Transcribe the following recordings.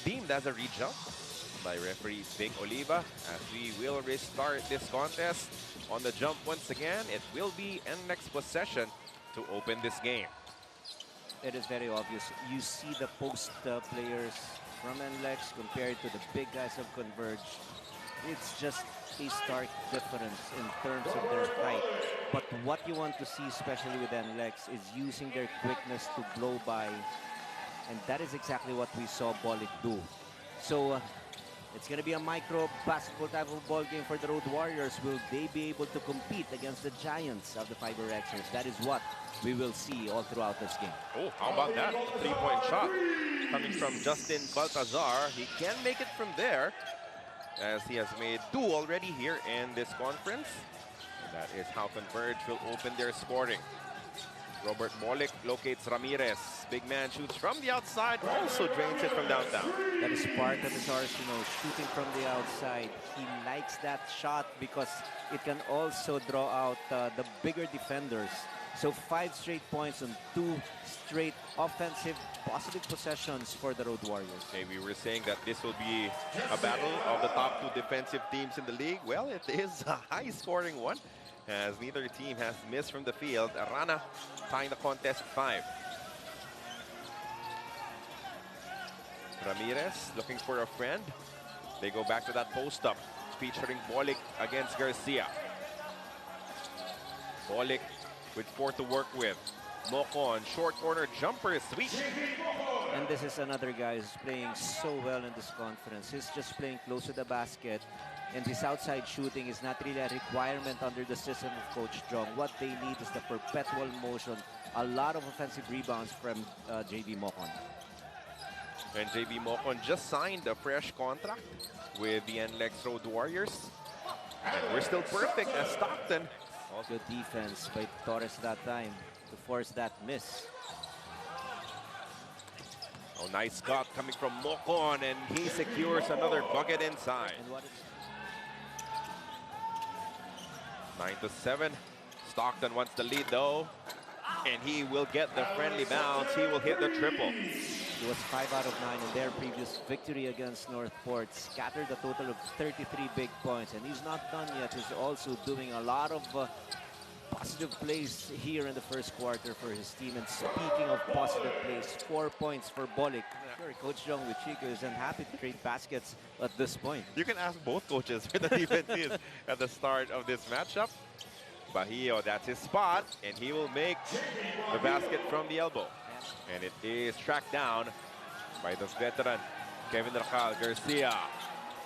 deemed as a rejump by referee Vic Oliva. As we will restart this contest on the jump once again, it will be NLEX possession to open this game. It is very obvious. You see the post players from NLEX compared to the big guys of Converge. It's just a stark difference in terms of their height. But what you want to see, especially with NLEX, is using their quickness to blow by. And that is exactly what we saw Bolik do. So it's going to be a micro basketball type of ball game for the Road Warriors. Will they be able to compete against the giants of the FiberXers? That is what we will see all throughout this game. Oh, how about that? A three-point shot coming from Justin Baltazar. He can make it from there, as he has made two already here in this conference. And that is how Converge will open their scoring. Robert Bolik locates Ramirez. Big man shoots from the outside, also drains it from downtown. That is part of his arsenal, shooting from the outside. He likes that shot because it can also draw out the bigger defenders. So 5 straight points on 2 straight offensive positive possessions for the Road Warriors. Okay, we were saying that this will be a battle of the top 2 defensive teams in the league. Well, it is a high-scoring one, as neither team has missed from the field. Arana tying the contest at 5. Ramirez looking for a friend. They go back to that post-up, featuring Bolik against Garcia. Bolik with 4 to work with. Mocon, short corner jumper, sweet. And this is another guy who's playing so well in this conference. He's just playing close to the basket. And his outside shooting is not really a requirement under the system of Coach Jong. What they need is the perpetual motion. A lot of offensive rebounds from JB Mocon. And JB Mocon just signed a fresh contract with the NLEX Road Warriors. And we're still perfect as Stockton. Also defense by Torres that time to force that miss. Oh, nice cut coming from Mocon, and he secures another bucket inside. And what is 9-7. Stockton wants the lead though, and he will get the friendly bounce. He will hit the triple. It was 5 out of 9 in their previous victory against Northport. Scattered a total of 33 big points, and he's not done yet. He's also doing a lot of positive plays here in the first quarter for his team. And speaking of positive plays, 4 points for Bolik. Sure, Coach Jong with Chico is unhappy to trade baskets at this point. You can ask both coaches where the defense is at the start of this matchup. Bahio, that's his spot, and he will make the basket from the elbow. And it is tracked down by the veteran, Kevin Racal Garcia.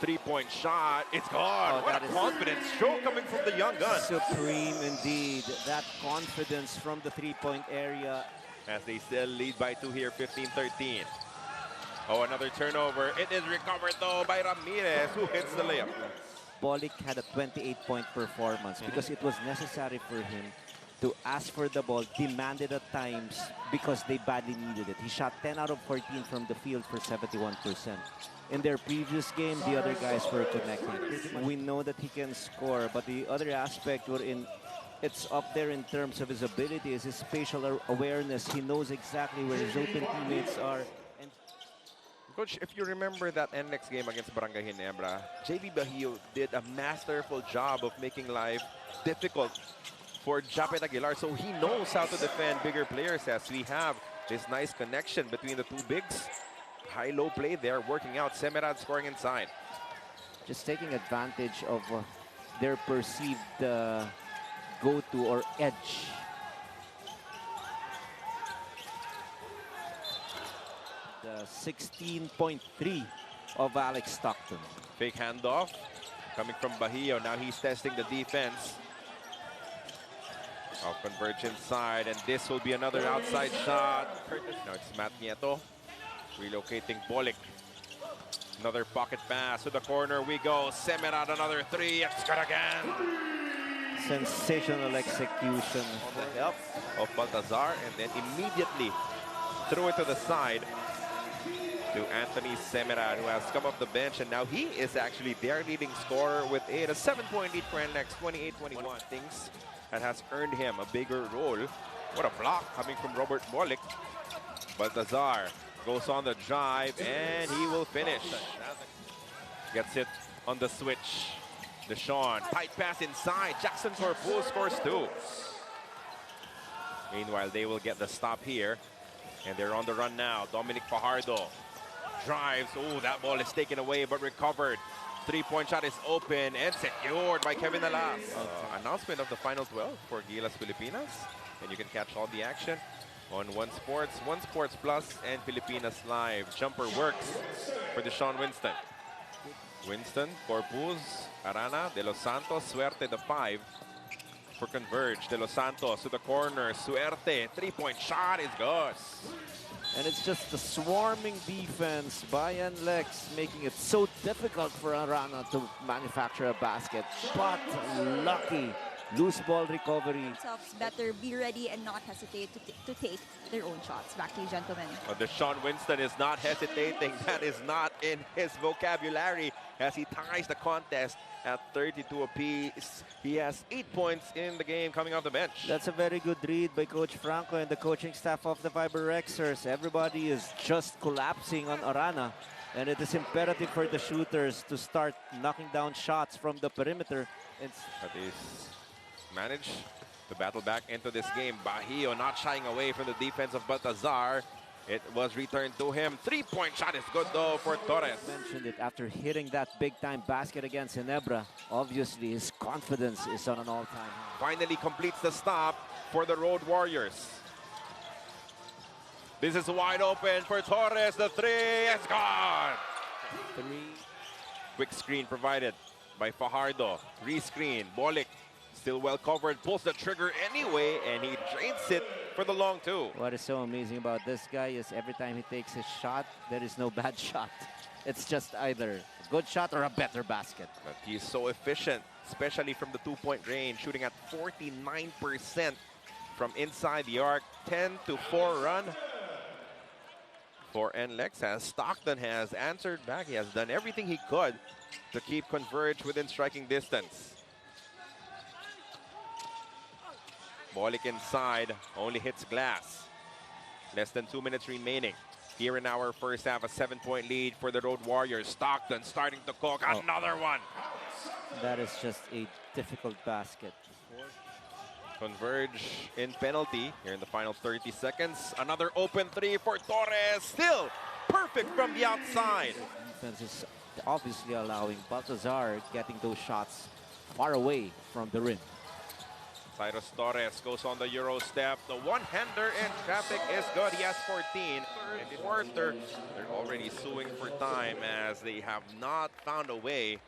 3-point shot, it's gone. What a confidence show coming from the young gun. Supreme indeed. That confidence from the 3-point area. As they still lead by 2 here, 15-13. Oh, another turnover. It is recovered though by Ramirez, who hits the layup. Bolik had a 28-point performance because it was necessary for him to ask for the ball, demand it at times because they badly needed it. He shot 10 out of 14 from the field for 71%. In their previous game, the other guys were connecting. We know that he can score, but the other aspect wherein it's up there in terms of his ability is his spatial awareness. He knows exactly where his open teammates are. And Coach, if you remember that NLEX game against Barangay Ginebra, JB Bahio did a masterful job of making life difficult for Japet Aguilar, so he knows how to defend bigger players, as we have this nice connection between the 2 bigs. High-low play there, working out. Semerad scoring inside. Just taking advantage of their perceived go-to or edge. The 16.3 of Alex Stockton. Fake handoff coming from Bahio. Now he's testing the defense. Oh, Converge inside, and this will be another outside shot. Now it's Matt Nieto relocating Bolik. Another pocket pass to the corner. We go. Semerad, another 3. It's good again. Sensational execution. On the help of Baltazar, and then immediately threw it to the side to Anthony Semerad, who has come off the bench, and now he is actually their leading scorer with 8. A 7-point lead for NLEX, 28-21. Things that has earned him a bigger role. What a block coming from Robert Bolik. Baltazar goes on the drive, and he will finish. Gets it on the switch. Deshaun, tight pass inside. Jackson Corpus scores 2. Meanwhile, they will get the stop here. And they're on the run now. Dominic Fajardo drives. Oh, that ball is taken away but recovered. 3-point shot is open and secured by Kevin Alas. Announcement of the final 12 for Gilas Pilipinas. And you can catch all the action on One Sports Plus, and Filipinas Live. Jumper works for Deshaun Winston. Winston, Corpus, Arana, De Los Santos, Suerte, the 5 for Converge. De Los Santos to the corner, Suerte, 3-point shot is good. And it's just the swarming defense by NLEX making it so difficult for Arana to manufacture a basket. But lucky. Loose ball recovery. Better be ready and not hesitate to take their own shots. Back to you, gentlemen. Deshaun Winston is not hesitating. That is not in his vocabulary as he ties the contest at 32 apiece. He has 8 points in the game coming off the bench. That's a very good read by Coach Franco and the coaching staff of the FiberXers. Everybody is just collapsing on Arana. And it is imperative for the shooters to start knocking down shots from the perimeter. But he's managed to battle back into this game. Bajío not shying away from the defense of Baltazar. It was returned to him. 3-point shot is good though for Torres. Mentioned it after hitting that big-time basket against Ginebra. Obviously, his confidence is on an all-time high. Finally completes the stop for the Road Warriors. This is wide open for Torres. The 3 is gone. 3. Quick screen provided by Fajardo. Rescreen. Bolik still well covered. Pulls the trigger anyway, and he drains it for the long 2. What is so amazing about this guy is every time he takes his shot, there is no bad shot. It's just either a good shot or a better basket. But he's so efficient, especially from the 2-point range, shooting at 49% from inside the arc. 10-4 run for NLEX, as Stockton has answered back. He has done everything he could to keep Converge within striking distance. Bolik inside, only hits glass. Less than 2 minutes remaining. Here in our first half, a 7-point lead for the Road Warriors. Stockton starting to cook. Another one. That is just a difficult basket. Converge in penalty here in the final 30 seconds. Another open 3 for Torres. Still perfect from the outside. Defense is obviously allowing Baltazar getting those shots far away from the rim. Cyrus Torres goes on the Euro step. The one-hander in traffic is good. He has 14. And quarter, they're already suing for time as they have not found a way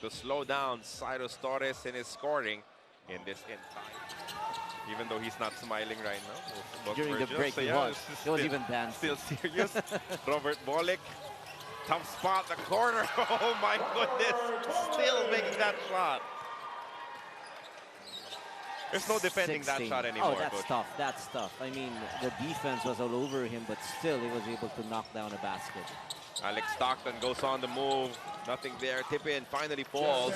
to slow down Cyrus Torres in his scoring in this time. Even though he's not smiling right now. During the break, so he was even dancing. Still serious. Robert Bolik, tough spot, the corner. Oh my goodness, still making that shot. There's no defending 16. that shot anymore. Oh, that's Coach. tough. That's tough. I mean, the defense was all over him, but still he was able to knock down a basket. Alex Stockton goes on the move. Nothing there. Tip in finally falls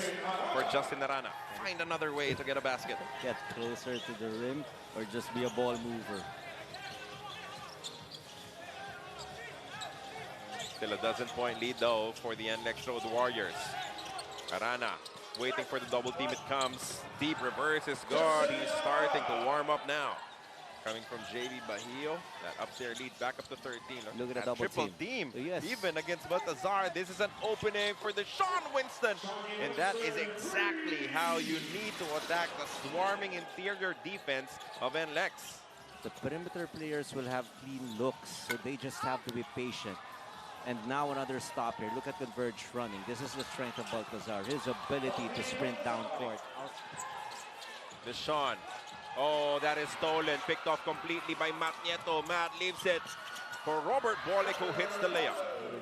for Justin Arana. Find another way to get a basket. Get closer to the rim or just be a ball mover. Still a dozen-point lead though for the NLEX Road Warriors. Arana waiting for the double team. It comes. Deep reverse is good. He's starting to warm up now. Coming from JV Bajío. That ups their lead back up to 13. Look at the double triple team. Yes. Even against Baltazar. This is an opening for Deshaun Winston. And that is exactly how you need to attack the swarming interior defense of NLEX. The perimeter players will have clean looks, so they just have to be patient. And now another stop here. Look at Converge running. This is the strength of Baltazar. His ability to sprint down court. Deshaun. Oh, that is stolen. Picked off completely by Matt Nieto. Matt leaves it for Robert Bolik, who hits the layup.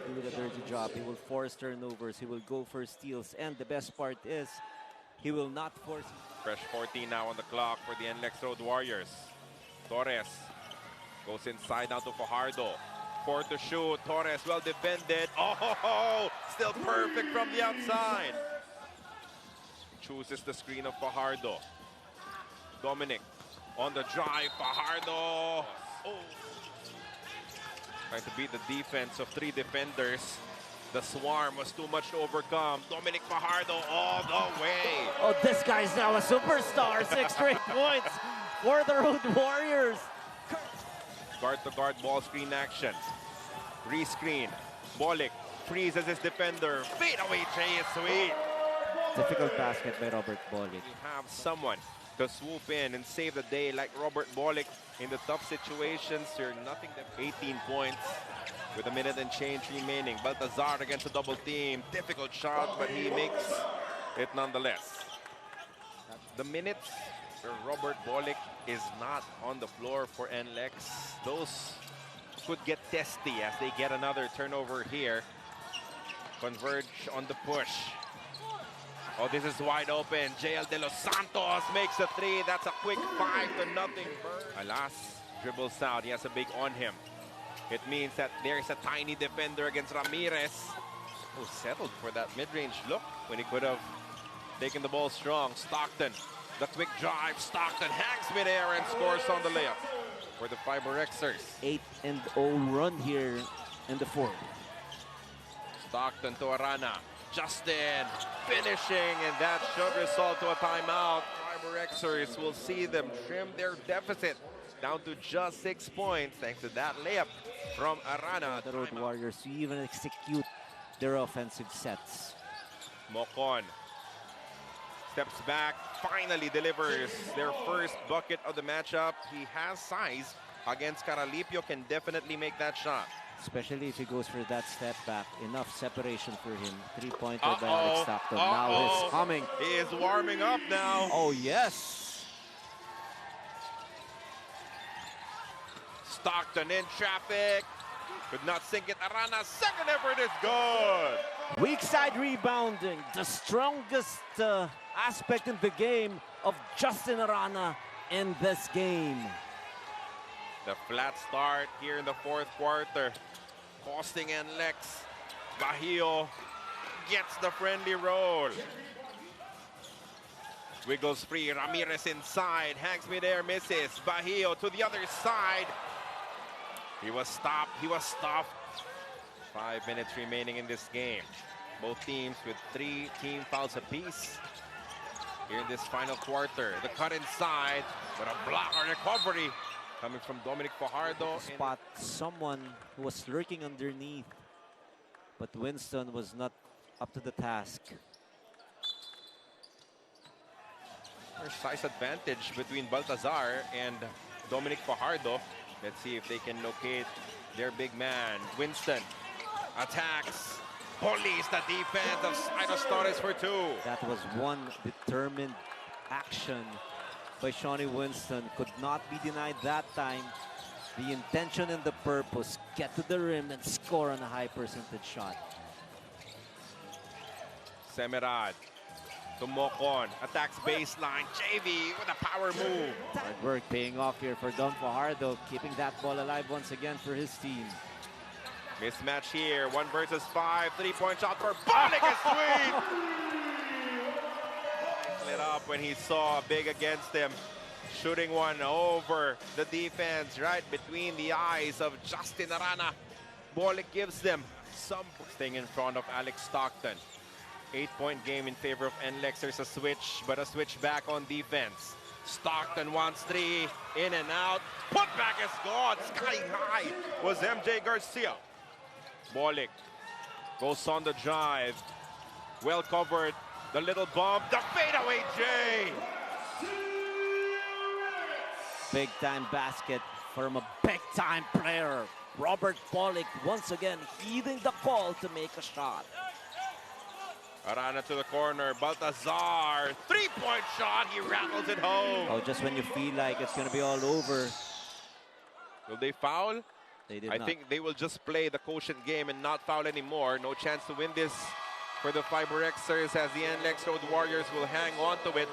He will do the dirty job. He will force turnovers. He will go for steals. And the best part is, he will not force... Fresh 14 now on the clock for the NLEX Road Warriors. Torres goes inside now to Fajardo. 4 to shoot. Torres well defended. Oh, still perfect from the outside. Chooses the screen of Fajardo. Dominic on the drive. Fajardo. Oh. Trying to beat the defense of 3 defenders. The swarm was too much to overcome. Dominic Fajardo all the way. Oh, this guy's now a superstar. 6 straight points for the Road Warriors. Guard-to-guard ball screen action. Rescreen. Bolik freezes his defender. Fade away, Jay is sweet. Difficult basket by Robert Bolik. You have someone to swoop in and save the day like Robert Bolik in the tough situations. You're nothing but 18 points with a minute and change remaining. Baltazar against a double team. Difficult shot, but he makes it nonetheless. The minutes where Robert Bolik is not on the floor for NLEX, those could get testy as they get another turnover here. Converge on the push. Oh, this is wide open. JL De Los Santos makes a 3. That's a quick 5-0. Alas dribbles out. He has a big on him. It means that there's a tiny defender against Ramirez, who settled for that mid-range look when he could have taken the ball strong. Stockton, the quick drive. Stockton hangs midair and scores on the layup for the FiberXers. 8-0 run here in the fourth. Stockton to Arana. Justin finishing, and that should result to a timeout. FiberXers will see them trim their deficit down to just 6 points thanks to that layup from Arana. The Road Warriors to even execute their offensive sets. Mocon steps back, finally delivers their first bucket of the matchup. He has size against Caralipio, can definitely make that shot. Especially if he goes for that step back. Enough separation for him. 3-pointer by Alex Stockton. Now he's coming. He is warming up now. Oh, yes. Stockton in traffic. Could not sink it. Arana's second effort is good. Weak side rebounding. The strongest aspect in the game of Justin Arana in this game. The flat start here in the fourth quarter, costing NLEX. Bajío gets the friendly roll. Wiggles free, Ramirez inside, hangs midair, misses. Bajío to the other side. He was stopped, 5 minutes remaining in this game. Both teams with 3 team fouls apiece here in this final quarter. The cut inside, but a block or recovery coming from Dominic Fajardo. Spot someone who was lurking underneath, but Winston was not up to the task. There's size advantage between Baltazar and Dominic Fajardo. Let's see if they can locate their big man. Winston attacks, bullies the defense of Inos Torres for 2. That was one determined action by Shawnee Winston. Could not be denied that time. The intention and the purpose, get to the rim and score on a high percentage shot. Semerad to Mocon, attacks baseline. JV with a power move. Hard work paying off here for Dom Fajardo, keeping that ball alive once again for his team. Mismatch here, 1 versus 5. 3-point shot for Bolik is sweet. Lit up when he saw Big against him, shooting one over the defense right between the eyes of Justin Arana. Bolik gives them some staying in front of Alex Stockton. 8-point game in favor of NLEX. There's a switch, but a switch back on defense. Stockton wants 3, in and out. Put back is gone. Sky high was MJ Garcia. Bolik goes on the drive. Well covered. The little bump. The fadeaway J. Big time basket from a big time player. Robert Bolik once again heeding the call to make a shot. Arana to the corner. Baltazar. 3-point shot. He rattles it home. Oh, just when you feel like it's going to be all over. Will they foul? They did I not. think they will just play the quotient game and not foul anymore. No chance to win this for the FiberXers as the NLEX Road Warriors will hang on to it.